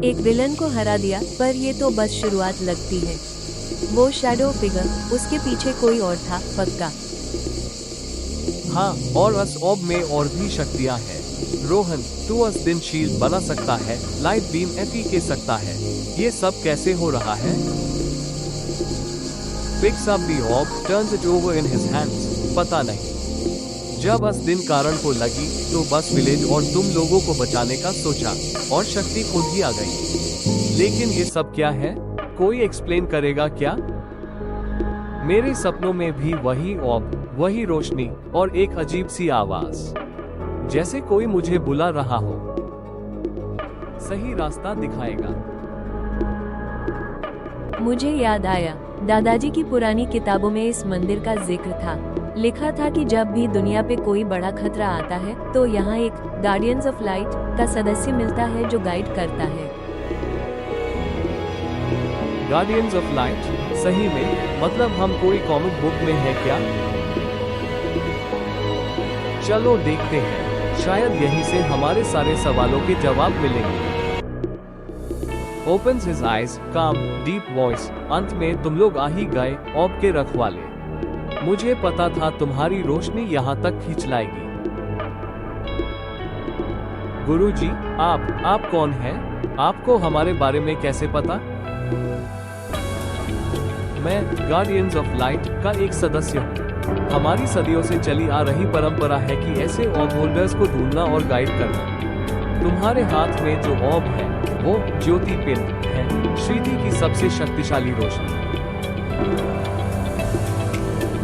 एक विलन को हरा दिया, पर ये तो बस शुरुआत लगती है। वो शैडो फिगर, उसके पीछे कोई और था पक्का। हाँ, और अस ऑब में और भी शक्तियाँ हैं। रोहन, तू अस दिन शील्ड बना सकता है, लाइट बीम एफी के सकता है। ये सब कैसे हो रहा है? Picks up the orb, turns it over in his hands. पता नहीं। जब अस दिन कारण को लगी तो बस विलेज और तुम लोगों को बचाने का सोचा, और शक्ति खुद ही आ गई। लेकिन ये सब क्या है? कोई एक्सप्लेन करेगा क्या? मेरे सपनों में भी वही ऑब, वही रोशनी और एक अजीब सी आवाज, जैसे कोई मुझे बुला रहा हो। सही रास्ता दिखाएगा। मुझे याद आया, दादाजी की पुरानी किताबों में इस मंदिर का जिक्र था। लिखा था कि जब भी दुनिया पे कोई बड़ा खतरा आता है तो यहाँ एक गार्डियंस ऑफ लाइट का सदस्य मिलता है जो गाइड करता है। Guardians of light? सही में? मतलब हम कोई कॉमिक बुक में है क्या? चलो देखते हैं, शायद यहीं से हमारे सारे सवालों के जवाब मिलेंगे। Opens his eyes, calm, deep voice. अंत में तुम लोग आ ही गए, ऑब के रखवाले। मुझे पता था तुम्हारी रोशनी यहाँ तक खींच लाएगी। गुरुजी, आप कौन हैं? आपको हमारे बारे में कैसे पता? मैं गार्डियंस ऑफ लाइट का एक सदस्य हूँ। हमारी सदियों से चली आ रही परंपरा है कि ऐसे ऑब होल्डर्स को ढूंढना और गाइड करना। तुम्हारे हाथ में जो ऑब है वो ज्योति पिंड है, श्रीधि की सबसे शक्तिशाली रोशनी।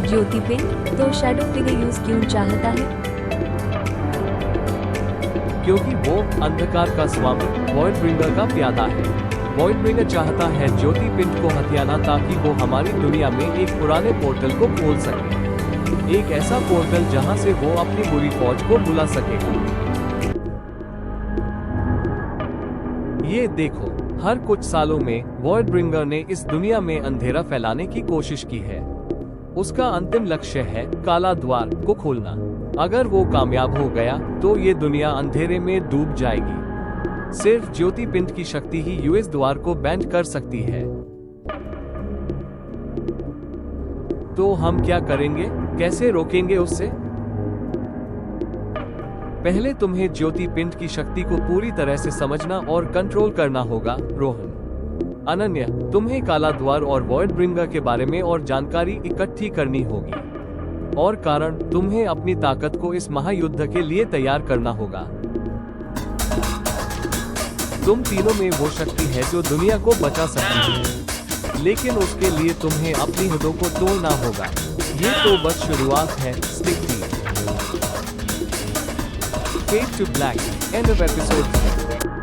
ज्योति पिंड? तो शैडो फिगर यूज क्यों चाहता है? क्योंकि वो अंधकार का स्वामी, वॉइड ब्रिंगर का प्यादा है। वॉइड ब्रिंगर चाहता है ज्योति पिंड को हथियाना ताकि वो हमारी दुनिया में एक पुराने पोर्टल को खोल सके। एक ऐसा पोर्टल जहां से वो अपनी बुरी फौज को बुला सकेगा। ये देखो, हर कुछ सालों में वॉइड ब्रिंगर ने इस दुनिया में अंधेरा फैलाने की कोशिश की है। उसका अंतिम लक्ष्य है काला द्वार को खोलना। अगर वो कामयाब हो गया तो ये दुनिया अंधेरे में डूब जाएगी। सिर्फ ज्योति पिंड की शक्ति ही यूएस द्वार को बैंड कर सकती है। तो हम क्या करेंगे? कैसे रोकेंगे उससे? पहले तुम्हें ज्योति पिंड की शक्ति को पूरी तरह से समझना और कंट्रोल करना होगा, रोहन। अनन्या, तुम्हें काला द्वार और वॉइड ब्रिंगर के बारे में और जानकारी इकट्ठी करनी होगी। और कारण, तुम्हें अपनी ताकत को इस महायुद्ध के लिए तैयार करना होगा। तुम तीनों में वो शक्ति है जो दुनिया को बचा सकती है, लेकिन उसके लिए तुम्हें अपनी हदों को तोड़ना होगा। ये तो बस शुरुआत है। स्टिक थी। Fade to black. End of episode 3.